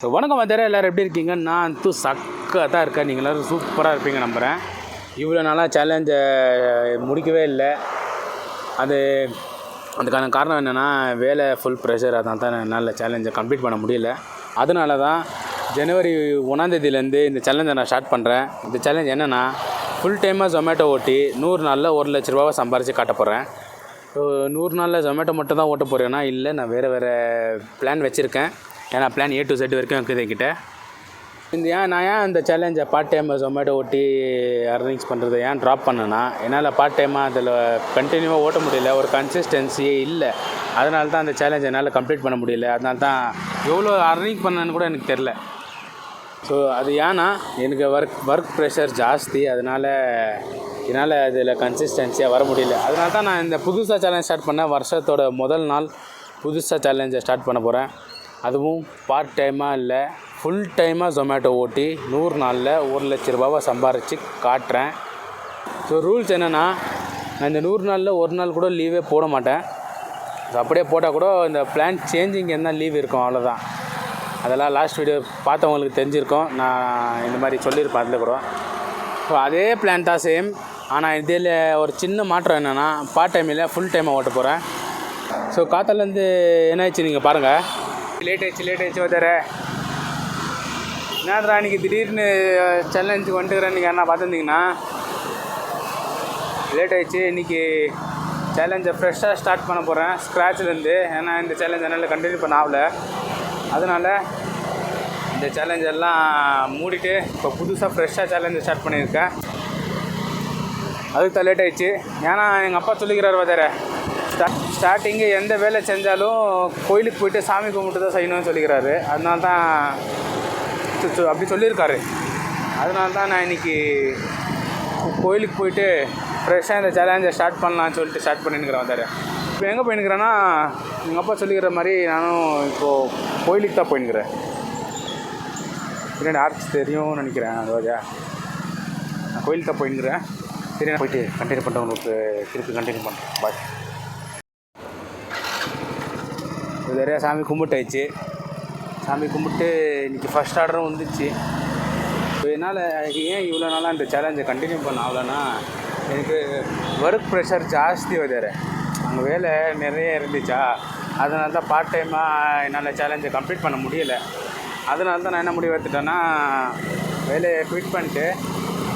So வணக்கம் மத்தியாரம் எல்லோரும் எப்படி இருக்கீங்க? நான் சக்காக தான் இருக்கேன். நீங்கள் எல்லோரும் சூப்பராக இருப்பீங்க நம்புகிறேன். இவ்வளோ நாளாக சேலஞ்சை முடிக்கவே இல்லை. அதுக்கான காரணம் என்னென்னா வேலை ஃபுல் ப்ரெஷர். அதனால தான் என்னால் சேலஞ்சை கம்ப்ளீட் பண்ண முடியல. அதனால தான் ஜனவரி 1ஆம் தேதியிலேருந்து இந்த சேலஞ்சை நான் ஸ்டார்ட் பண்ணுறேன். இந்த சேலஞ்ச் என்னென்னா ஃபுல் டைமாக ஜொமேட்டோ ஓட்டி 100 நாளில் 1 லட்ச ரூபாவை சம்பாரித்து காட்ட போகிறேன். ஸோ 100 நாளில் ஜொமேட்டோ மட்டும் தான் ஓட்ட போகிறேன்னா இல்லை, நான் வேறு பிளான் வச்சுருக்கேன். ஏன்னா பிளான் A to Z வரைக்கும் இருக்குது என்கிட்ட. நான் ஏன் இந்த சேலஞ்சை பார்ட் டைமாக ஜொமேட்டோ ஓட்டி அர்னிங்ஸ் பண்ணுறதை ஏன் ட்ராப் பண்ணேன்னா, என்னால் பார்ட் டைமாக அதில் கண்டினியூவாக ஓட்ட முடியல. ஒரு கன்சிஸ்டன்சியே இல்லை. அதனால தான் அந்த சேலஞ்ச் என்னால் கம்ப்ளீட் பண்ண முடியல. அதனால தான் எவ்வளோ அர்னிங் பண்ணேன்னு கூட எனக்கு தெரில. ஸோ அது ஏன்னா எனக்கு ஒர்க் ப்ரெஷர் ஜாஸ்தி. என்னால் அதில் கன்சிஸ்டன்சியாக வர முடியல. அதனால தான் நான் இந்த புதுசாக சேலஞ்ச் ஸ்டார்ட் பண்ணேன். வருஷத்தோட முதல் நாள் புதுசாக சேலஞ்சை ஸ்டார்ட் பண்ண போகிறேன். அதுவும் பார்ட் டைமாக இல்லை, ஃபுல் டைமாக ஜொமேட்டோ ஓட்டி 100 நாளில் 1 லட்ச ரூபாவை சம்பாரித்து காட்டுறேன். ஸோ ரூல்ஸ் என்னென்னா, நான் இந்த 100 நாளில் ஒரு நாள் கூட லீவே போட மாட்டேன். ஸோ அப்படியே போட்டால் கூட இந்த பிளான் சேஞ்சிங் என்ன லீவ் இருக்கும், அவ்வளோதான். அதெல்லாம் லாஸ்ட் வீடியோ பார்த்தவங்களுக்கு தெரிஞ்சிருக்கோம். நான் இந்த மாதிரி சொல்லியிருப்பேன் அதில் கூட. ஸோ அதே பிளான் தான் சேம். ஆனால் இதில் ஒரு சின்ன மாற்றம் என்னென்னா, பார்ட் டைம் இல்லை, ஃபுல் டைமாக ஓட்ட போகிறேன். ஸோ காத்தாலேருந்து என்ன ஆயிடுச்சு நீங்கள் பாருங்கள். லேட் ஆயிடுச்சு வதற என்னடா இன்றைக்கி திடீர்னு சேலஞ்சு வந்துக்கிறேன். நீங்கள் என்ன பார்த்துருந்தீங்கன்னா லேட் ஆகிடுச்சு. இன்றைக்கி சேலஞ்சை ஃப்ரெஷ்ஷாக ஸ்டார்ட் பண்ண போகிறேன் ஸ்க்ராட்ச்லேருந்து. ஏன்னா இந்த சேலஞ்ச் என்னால் கண்டினியூ பண்ண ஆகலை. அதனால் இந்த சேலஞ்செல்லாம் மூடிட்டு இப்போ புதுசாக ஃப்ரெஷ்ஷாக சேலஞ்சை ஸ்டார்ட் பண்ணியிருக்கேன். அதுக்கு தான் லேட் ஆகிடுச்சு. ஏன்னா எங்கள் அப்பா சொல்லிக்கிறார் வதற, ஸ்டார்டிங்கு எந்த வேலை செஞ்சாலும் கோயிலுக்கு போய்ட்டு சாமி கும்பிட்டு தான் செய்யணும்னு சொல்லிக்கிறாரு. அதனால தான் அப்படி சொல்லியிருக்காரு. அதனால தான் நான் இன்றைக்கி கோயிலுக்கு போயிட்டு ஃப்ரெஷ்ஷாக இந்த சேலஞ்சை ஸ்டார்ட் பண்ணலான்னு சொல்லிட்டு ஸ்டார்ட் பண்ணின்னுக்கிறேன் வந்தார். இப்போ எங்கே போயின்னுக்கிறேன்னா, எங்கள் அப்பா சொல்லிக்கிற மாதிரி நானும் இப்போது கோயிலுக்கு தான் போயின்னுக்கிறேன். பின்னாடி ஆர்ட்ஸ் தெரியும்னு நினைக்கிறேன். ரோஜா, நான் கோயிலுக்கு தான் போயின்னுக்கிறேன். சரி, நான் போயிட்டு கண்டினியூ பண்ணுறேன். உங்களுக்கு திருப்பி கண்டினியூ பண்ணுறேன். பாய். நிறையா சாமி கும்பிட்டாயிடுச்சு. சாமி கும்பிட்டு இன்றைக்கி ஃபஸ்ட் ஆர்டரும் வந்துச்சு. ஸோ என்னால் ஏன் இவ்வளோ நாளாக இந்த சேலஞ்சை கண்டினியூ பண்ண ஆகலைன்னா, எனக்கு ஒர்க் ப்ரெஷர் ஜாஸ்தி வந்தார். அங்கே வேலை நிறைய இருந்துச்சா, அதனால தான் பார்ட் டைமாக என்னால் சேலஞ்சை கம்ப்ளீட் பண்ண முடியலை. அதனால தான் நான் என்ன முடிவு எடுத்துட்டேன்னா, வேலையை குவிட் பண்ணிட்டு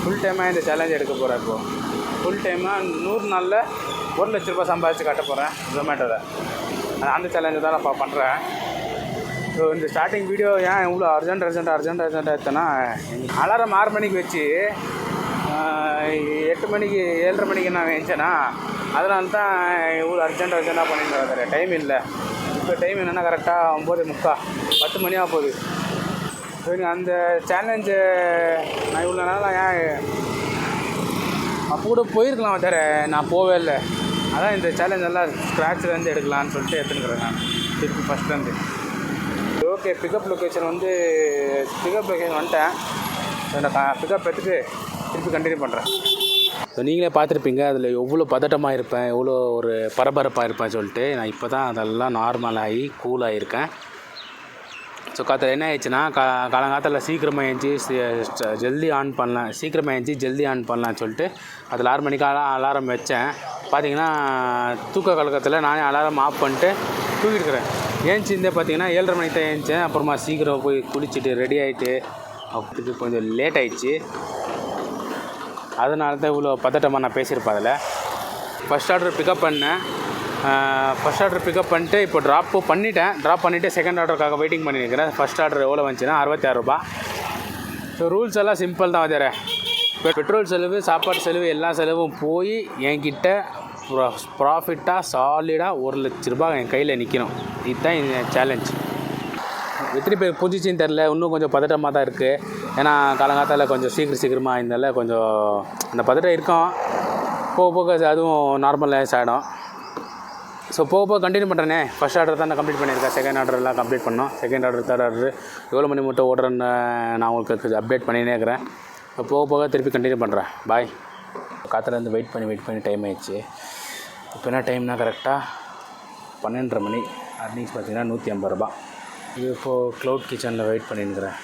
ஃபுல் டைமாக இந்த சேலஞ்ச் எடுக்க போகிறேன். இப்போது ஃபுல் டைமாக 100 நாளில் 1 லட்ச ரூபா சம்பாதிச்சு காட்ட போகிறேன் ஜொமேட்டோவில். அந்த சேலஞ்சை தான் நான் பண்ணுறேன். ஸோ இந்த ஸ்டார்டிங் வீடியோ ஏன் இவ்வளோ அர்ஜென்ட்டாக எடுத்தேன்னா, அலாரம் 6 மணிக்கு வச்சு 8 மணிக்கு 7:30 மணிக்கு நான் எழுந்தேன்னா, அதனால தான் இவ்வளோ அர்ஜென்ட்டாக பண்ணிட்டு டைம் இல்லை. இப்போ டைம் என்னென்னா கரெக்டாக 9:45 10 மணியாக போகுது. ஸோ அந்த சேலஞ்சை நான் இவ்வளோ நாளாக ஏன் அப்போ கூட போயிருக்கலாம் வேறு, நான் போவே இல்லை. அதான் இந்த சேலஞ்ச் எல்லாம் ஸ்க்ராட்ச்லேருந்து எடுக்கலான்னு சொல்லிட்டு எடுத்துக்கிறேன் நான் திருப்பி ஃபஸ்ட்லேருந்து. ஓகே, பிக்கப் லொக்கேஷன் வந்துட்டேன். நான் பிக்கப் எடுத்துட்டு திருப்பி கண்டினியூ பண்ணுறேன். ஸோ நீங்களே பார்த்துருப்பீங்க அதில் எவ்வளோ பதட்டமாக இருப்பேன், எவ்வளோ ஒரு பரபரப்பாக இருப்பேன் சொல்லிட்டு. நான் இப்போ தான் அதெல்லாம் நார்மலாகி கூலாகிருக்கேன். ஸோ காத்தில் என்ன ஆயிடுச்சுன்னா, காலங்காலத்தில் சீக்கிரமாக எழுந்துச்சி ஜல்தி ஆன் பண்ணலான்னு சொல்லிட்டு அதில் 6 மணிக்காக அலாரம் வச்சேன். பார்த்திங்கன்னா தூக்க கலக்கத்தில் நானே அலாரம் ஆஃப் பண்ணிட்டு தூக்கிட்டுருக்கிறேன். ஏஞ்சிருந்தே பார்த்திங்கன்னா 7:30 மணிக்கு தான் ஏந்திச்சேன். அப்புறமா சீக்கிரம் போய் குளிச்சுட்டு ரெடி ஆகிட்டு அப்படி கொஞ்சம் லேட் ஆகிடுச்சு. அதனால தான் இவ்வளோ பதட்டமாக நான் பேசியிருப்பேன். அதில் ஃபஸ்ட் ஆர்டர் பிக்கப் பண்ணிட்டு இப்போ ட்ராப் பண்ணிவிட்டு செகண்ட் ஆர்டருக்காக வெயிட்டிங் பண்ணியிருக்கிறேன். ஃபஸ்ட் ஆர்டர் எவ்வளோ வந்துச்சுன்னா 66 ரூபா. ஸோ ரூல்ஸ் எல்லாம் சிம்பிள் தான் வேறு. பெட்ரோல் செலவு, சாப்பாடு செலவு, எல்லா செலவும் போய் என்கிட்ட ப்ராஃபிட்டாக சாலிடாக 1 லட்ச ரூபா என் கையில் நிற்கணும். இதுதான் என் சேலஞ்ச். எத்தனை பேர் புரிஞ்சிச்சின்னு தெரில. இன்னும் கொஞ்சம் பதட்டமாக தான் இருக்குது. ஏன்னா காலங்காலத்தில் கொஞ்சம் சீக்கிரமாக இருந்தால கொஞ்சம் அந்த பதட்டம் இருக்கும். போக அதுவும் நார்மலைஸ் ஆகிடும். ஸோ போக கண்டினியூ பண்ணுறேனே. ஃபஸ்ட் ஆர்டர் தான் நான் கம்ப்ளீட் பண்ணியிருக்கேன். செகண்ட் ஆர்டர்லாம் கம்ப்ளீட் பண்ணோம். செகண்ட் ஆர்டர், தேர்ட் ஆர்டர் எவ்வளோ மணி மட்டும் ஓடுறேன்னு நான் உங்களுக்கு அப்டேட் பண்ணினே இருக்கிறேன். போக திருப்பி கண்டினியூ பண்ணுறேன். பாய். காற்றுலேருந்து வெயிட் பண்ணி டைம் ஆயிடுச்சு. இப்போ என்ன டைம்னா கரெக்டாக 12:30 மணி. அர்னிங்ஸ் பார்த்திங்கன்னா 150 ரூபா. இது இப்போது க்ளவுட் கிச்சனில் வெயிட் பண்ணியிருக்கிறேன்.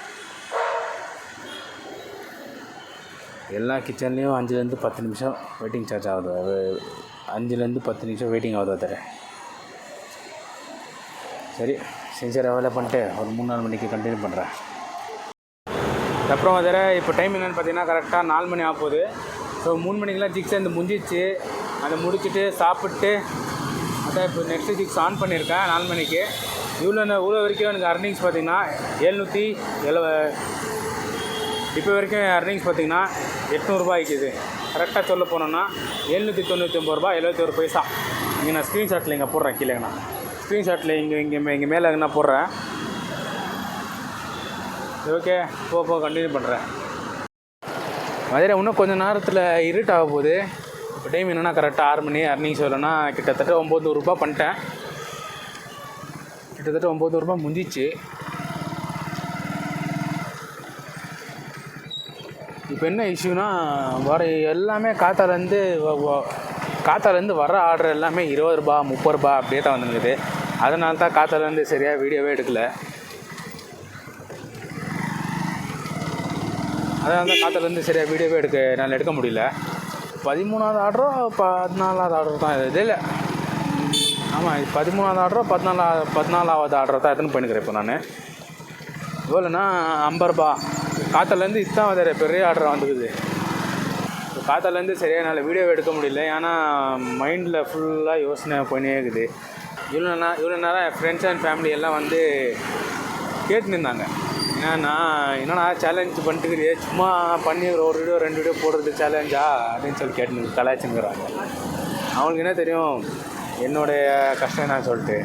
எல்லா கிச்சன்லேயும் 5லேருந்து 10 நிமிஷம் வெயிட்டிங் சார்ஜ் ஆகுது. 5லேருந்து 10 நிமிஷம் வெயிட்டிங் ஆகுது தர. சரி, சின்சியராக வேலை பண்ணிட்டு ஒரு 3-4 மணிக்கு கண்டினியூ பண்ணுறேன். அப்புறம் அதில் இப்போ டைம் என்னென்னு பார்த்தீங்கன்னா கரெக்டாக 4 மணி ஆகுது. ஸோ 3 மணிக்கெலாம் ஜிக்ஸ் வந்து முடிஞ்சிச்சு. அதை முடிச்சுட்டு சாப்பிட்டு அதான் இப்போ நெக்ஸ்ட்டு ஜிக்ஸ் ஆன் பண்ணியிருக்கேன் 4 மணிக்கு. இவ்வளோ வரைக்கும் எனக்கு அர்னிங்ஸ் பார்த்திங்கன்னா 770. இப்போ வரைக்கும் அர்னிங்ஸ் பார்த்திங்கன்னா 800 ரூபாய் ஆகிக்குது. கரெக்டாக சொல்ல போனோன்னா 799 ரூபா 71 பைசா. இங்கே நான் ஸ்க்ரீன்ஷாட்டில் இங்கே போடுறேன். கீழேங்கண்ணா ஸ்க்ரீன்ஷாட்டில் இங்கே மேலே நான் போடுறேன். ஓகே, போ கண்டினியூ பண்ணுறேன். மதுரை இன்னும் கொஞ்சம் நேரத்தில் இருட் ஆக போகுது. இப்போ டைம் என்னென்னா கரெக்டாக 6 மணி. அர்னிங்ஸ் வரலன்னா கிட்டத்தட்ட 900 ரூபா பண்ணிட்டேன். கிட்டத்தட்ட 900 ரூபா முடிஞ்சிச்சு. இப்போ என்ன இஷ்யூனா எல்லாமே காத்தாலேருந்து வர ஆர்டர் எல்லாமே 20 ரூபா 30 ரூபா அப்படியே தான் வந்துருக்குது. அதனால தான் காத்தாலேருந்து சரியாக வீடியோவே எடுக்கலை. அதனால தான் காத்தாலேருந்து சரியாக வீடியோவே என்னால் எடுக்க முடியல. 13வது ஆர்டரோ 14வது ஆர்டர் தான் இது. இல்லை, ஆமாம், இது 13வது ஆர்டரோ 14வது ஆர்டர் தான் எத்தனை பண்ணிக்கிறேன். இப்போ நான் எவ்வளோண்ணா 50 ரூபா. காத்தாலேருந்து இதுதான் வேறு பெரிய ஆர்டர் வந்துக்குது. இப்போ காத்தாலேருந்து சரியாக என்னால் வீடியோவை எடுக்க முடியல. ஏன்னா மைண்டில் ஃபுல்லாக யோசனை போயினே இருக்குது. இவ்வளோ நேரம் என் ஃப்ரெண்ட்ஸ் அண்ட் ஃபேமிலி எல்லாம் வந்து கேட்டுன்னு இருந்தாங்க. என்னன்னா சேலஞ்ச் பண்ணிட்டுக்கிறியே, சும்மா பண்ணி ஒரு வீடியோ 2 வீடியோ போடுறது சேலஞ்சா அப்படின்னு சொல்லி கேட்டுன்னு கலாய்ச்சுங்கிறாங்க. அவங்களுக்கு என்ன தெரியும் என்னுடைய கஷ்டம் என்ன சொல்லிட்டு.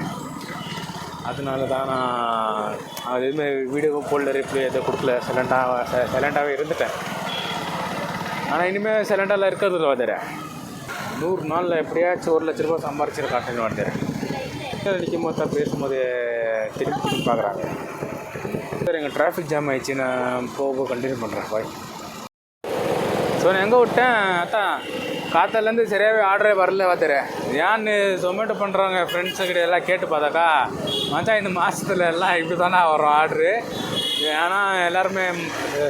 அதனால தான் நான் எதுவுமே வீடியோவும் போடல, ரிப்ளை எதை கொடுக்கல. சைலண்ட்டாகவே இருந்துட்டேன். ஆனால் இனிமேல் சைலண்டாலாம் இருக்கிறது வந்துடுறேன். 100 நாளில் எப்படியாச்சும் 1 லட்ச ரூபா சம்பாரிச்சிட காட்டுன்னு வந்துடுறேன். நிற்கும் போது தான் பேசும்போது திருப்பி பார்க்குறாங்க. சார், எங்கள் டிராஃபிக் ஜாம் ஆகிடுச்சு. நான் போக கண்டினியூ பண்ணுறேன். பாய். ஸோ நான் எங்கே விட்டேன்? அதான் காத்தாலேருந்து சரியாகவே ஆர்டரே வரல பார்த்துறேன். ஏன்னு ஜொமேட்டோ பண்ணுறவங்க ஃப்ரெண்ட்ஸுக்கிட்ட எல்லாம் கேட்டு பார்த்தாக்கா, மச்சான் இந்த மாதத்துல எல்லாம் இப்படி தானே வரும் ஆர்டரு. ஏன்னா எல்லாருமே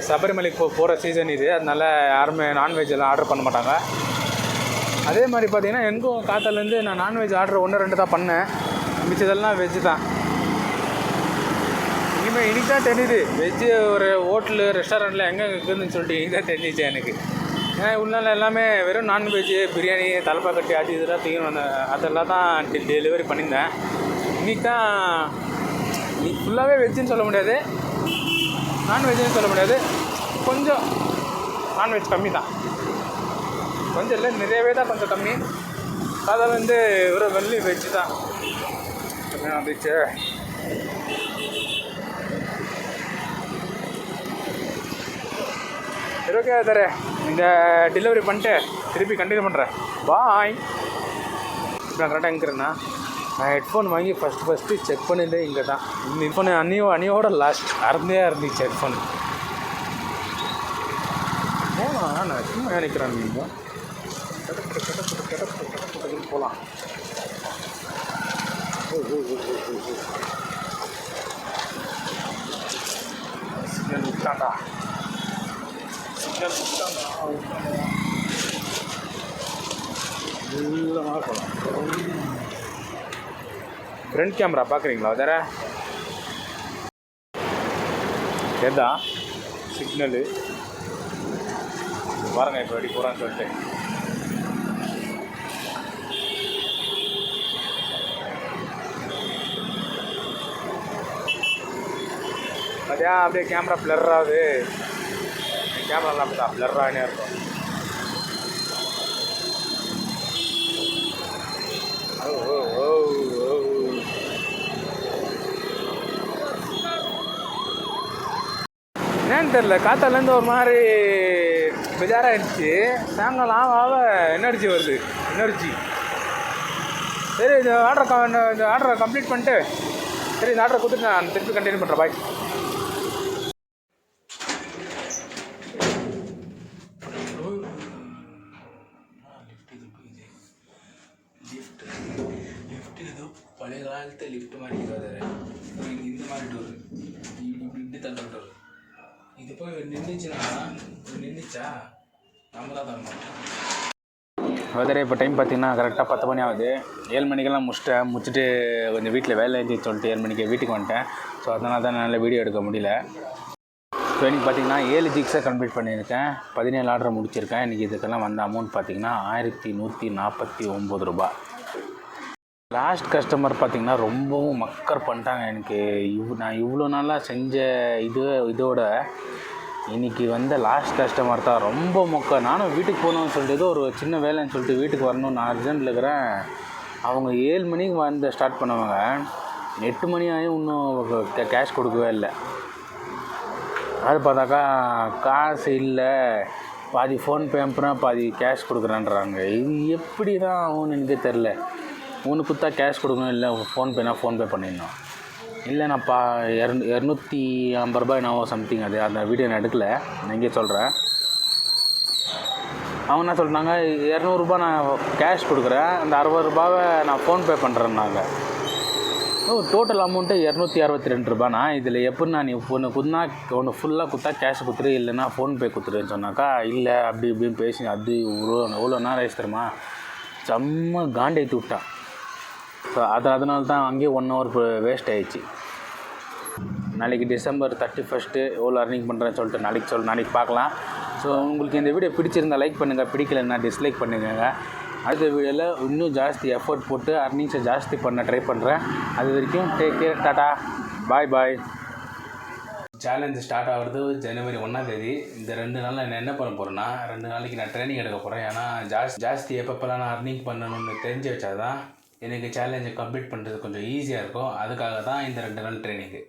சபரிமலைக்கு போகிற சீசன் இது. அதனால யாருமே நான்வெஜ் எல்லாம் ஆர்டர் பண்ண மாட்டாங்க. அதே மாதிரி பார்த்திங்கன்னா எனக்கும் காத்தாலேருந்து நான் நான்வெஜ் ஆர்டர் 1-2 தான் பண்ணேன். மிச்சதெல்லாம் வெஜ்ஜு தான். இன்றைக்கி தான் தெரியுது வெஜ்ஜு ஒரு ஹோட்டலு ரெஸ்டாரண்ட்டில் எங்கே இருக்குதுன்னு சொல்லிட்டு இன்றைக்கி தான் தெரிஞ்சிச்சு எனக்கு. ஏன்னா உள்ள எல்லாமே வெறும் நான்வெஜ்ஜு, பிரியாணி, தலைப்பாக்கட்டி அது இதெல்லாம் தீவிரம் வந்தேன். அதெல்லாம் தான் டெலிவரி பண்ணியிருந்தேன். இன்றைக்கி ஃபுல்லாகவே வெஜ்ஜுன்னு சொல்ல முடியாது, நான்வெஜ்ஜுன்னு சொல்ல முடியாது. கொஞ்சம் நான்வெஜ் கம்மி தான். கொஞ்சம் இல்லை, நிறையவே தான் கொஞ்சம் கம்மி. அதில் வந்து ஒரு வெள்ளி வெஜ்ஜு தான் வந்துச்சு. சரி, ஓகே சார், இந்த டெலிவரி பண்ணிட்டு திருப்பி கண்டினியூ பண்ணுறேன். பாய். நான் கரெக்டாக எங்கிறேன்னா நான் ஹெட்ஃபோன் வாங்கி ஃபஸ்ட்டு செக் பண்ணிட்டு இங்கே தான். இந்த ஹெட்ஃபோன் அன்னியோட லாஸ்ட் இருந்துச்சு ஹெட்ஃபோன். நான் சும்மா நினைக்கிறேன். நீங்கள் போகலாம். விட்டாண்டா ஃப்ரண்ட் கேமரா பார்க்குறீங்களா? வேற எதா சிக்னலு பாருங்க இப்போ எப்படி போகிறான்னு சொல்லிட்டு. அதே அப்படியே கேமரா பிளர் ஆகுது. கேமராலாம் அப்படி தான் பிளர் ஆகினே இருக்கும். என்னன்னு தெரில, காத்தாலேருந்து ஒரு மாதிரி பெஜாராகிடுச்சு. சாயங்காலம் ஆக எனர்ஜி வருது. சரி, இந்த ஆர்டரை கம்ப்ளீட் பண்ணிட்டு சரி இந்த ஆர்டரை கொடுத்துட்டு நான் திருப்பி கண்டினியூ பண்ணுறேன். பாய். லிஃப்ட் ஏதோ பழைய காலத்து லிஃப்ட் மாதிரி இருக்காது. இந்த மாதிரி டோர் இப்படி தள்ளுற டோர். இது போய் நின்றுச்சா நம்ம தான் தரணும். வெதர் இப்போ டைம் பார்த்திங்கன்னா கரெக்டாக 10 மணி ஆகுது. 7 மணிக்கெல்லாம் முடிச்சுட்டு கொஞ்சம் வீட்டில் வேலை இருந்துச்சு சொல்லிட்டு 7 மணிக்கு வீட்டுக்கு வந்துட்டேன். ஸோ அதனால தான் என்னால் வீடியோ எடுக்க முடியல. ஸோ இன்றைக்கி பார்த்திங்கன்னா 7 ஜிக்ஸை கம்ப்ளீட் பண்ணியிருக்கேன். 17 ஆர்டர் முடிச்சிருக்கேன். இன்றைக்கி இதுக்கெல்லாம் வந்த அமௌண்ட் பார்த்திங்கன்னா 1149 ரூபா. லாஸ்ட் கஸ்டமர் பார்த்திங்கன்னா ரொம்பவும் மக்கர் பண்ணிட்டாங்க எனக்கு. நான் இவ்வளோ நாளாக செஞ்ச இதோட இன்றைக்கி வந்த லாஸ்ட் கஸ்டமர் தான் ரொம்ப மொக்க. நானும் வீட்டுக்கு போகணுன்னு சொல்லிட்டு ஏதோ ஒரு சின்ன வேலைன்னு சொல்லிட்டு வீட்டுக்கு வரணும், நான் அர்ஜென்ட்டில் இருக்கிறேன். அவங்க 7 மணிக்கு ஸ்டார்ட் பண்ணுவாங்க. 8 மணி ஆகியும் இன்னும் கேஷ் கொடுக்கவே இல்லை. அது பார்த்தாக்கா காசு இல்லை, பாதி ஃபோன்பே அனுப்புகிறேன், பாதி கேஷ் கொடுக்குறேன்றாங்க. இது எப்படி தான் ஆகும்னு எனக்கே தெரில. ஒன்று கொடுத்தா கேஷ் கொடுக்கணும், இல்லை ஃபோன்பே பண்ணிடணும். இல்லை நான் 250 ரூபாய் என்னவோ சம்திங். அது அந்த வீடியோ நான் எடுக்கலை, நான் இங்கே சொல்கிறேன். அவங்க என்ன சொல்கிறாங்க, 200 ரூபா நான் கேஷ் கொடுக்குறேன், அந்த 60 ரூபாவை நான் ஃபோன்பே பண்ணுறேன்னாங்க. டோட்டல் அமௌண்ட்டு 262 ரூபாண்ணா. இதில் எப்படின்னா நீ ஒன்று ஃபுல்லாக கொடுத்தா கேஷ் கொடுத்துரு, இல்லைன்னா ஃபோன்பே கொடுத்துருன்னு சொன்னாக்கா, இல்லை அப்படி இப்படின்னு பேசி அது எவ்வளோ நேரம் ஆயிடுச்சு தெரியுமா. செம்ம காண்டேற்றி விட்டான். ஸோ அதனால தான் அங்கேயே 1 ஹவர் வேஸ்ட் ஆகிடுச்சு. நாளைக்கு December 31 எவ்வளோ அர்னிங் பண்ணுறேன்னு சொல்லிட்டு நாளைக்கு பார்க்கலாம். ஸோ உங்களுக்கு இந்த வீடியோ பிடிச்சிருந்தால் லைக் பண்ணுங்கள், பிடிக்கலைன்னா டிஸ்லைக் பண்ணுங்க. அடுத்த வீடியோவில் இன்னும் ஜாஸ்தி எஃபர்ட் போட்டு அர்னிங்ஸை ஜாஸ்தி பண்ண ட்ரை பண்ணுறேன். அது வரைக்கும் டேக் கேர், டாட்டா, பாய். சேலஞ்சு ஸ்டார்ட் ஆகிறது January 1ஆம் தேதி. இந்த 2 நாளில் நான் என்ன பண்ண போகிறேன்னா, 2 நாளைக்கு நான் ட்ரைனிங் எடுக்க போகிறேன். ஏன்னா ஜாஸ்தி எப்பப்பெல்லாம் நான் அர்னிங் பண்ணணும்னு தெரிஞ்சு வச்சா தான் எனக்கு சேலஞ்சை கம்ப்ளீட் பண்ணுறது கொஞ்சம் ஈஸியாக இருக்கும். அதுக்காக தான் இந்த 2 நாள் ட்ரைனிங்கு.